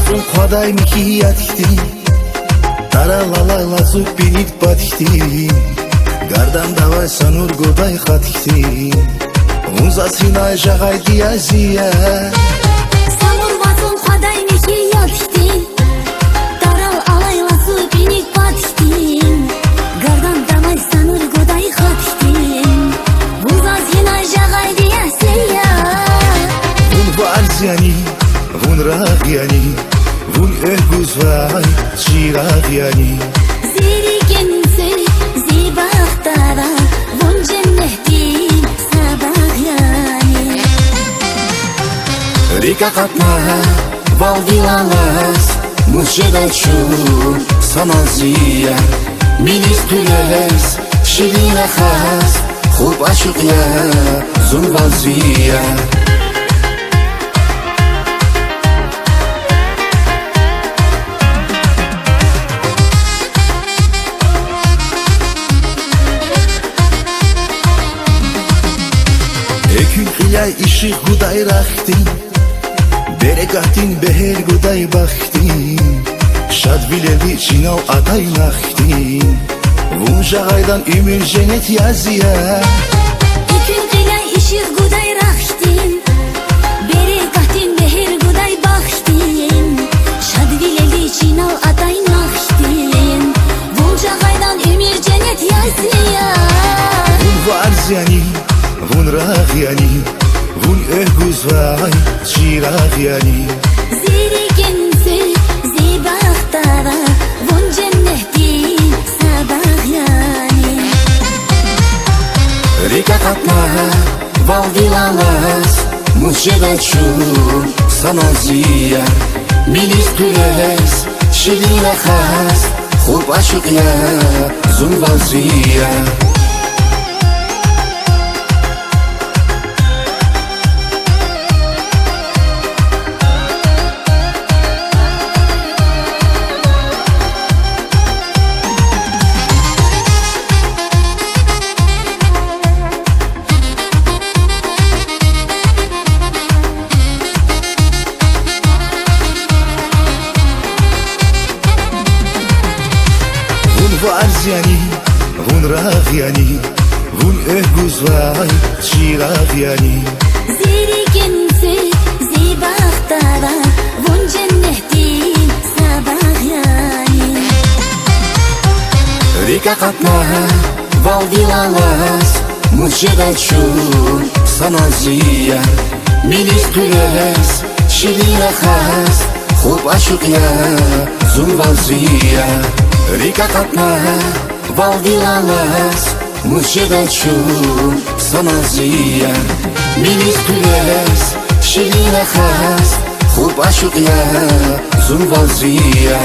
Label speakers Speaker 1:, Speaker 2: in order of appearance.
Speaker 1: вазун қадай михиятихти таралалайла зуббинит батихти гардан давай санур годай хатихти унза синай жағай диязия
Speaker 2: санур вазун қадай михиятихти таралалайла зуббинит батихти гардан давай санур годай хатихти унза синай жағай диязия
Speaker 1: вун варзяни вун рағяни вун өгузвай чирағяни
Speaker 2: зерикенсе зибақтара вун женнехти сабағяни
Speaker 1: река қатна валдилалас мушедачу саназия минис пүлес шилинахас хуб ашуқя зунвазия Ekün hilay işi huday raxtin Beregatin beher guday baxtin Şad bilevi çinav aday naxtin Vun jağaydan ümür cennet yazıya
Speaker 2: Ekün qilay işir guday raxtin Beregatin beher guday baxtin Şad vileli çinav aday naxtin Vuncağaydan ümir cennet yazıya
Speaker 1: Vun varziyani, vun rağyani Vun ögüzvay çirağyani
Speaker 2: Zerikense zibaqtara Vun cenneti sabağyani
Speaker 1: Reka katna valdilalas Muşedaçu sanazia Milis püles şililahas Hub aşıqya zunvazia Varziyani, vun rağyani Vun ögüzvay çirağyani
Speaker 2: Zerikense zibaqtara Vun cenneti sabağyani
Speaker 1: Reka katna valdilalas Muşedaçu sanazia Milis püles şililahas Hub aşıqya zunvazia Reka katna valdilalas Muşedaçu sanazia Milis püles şililahas Hub aşıqya zunvazia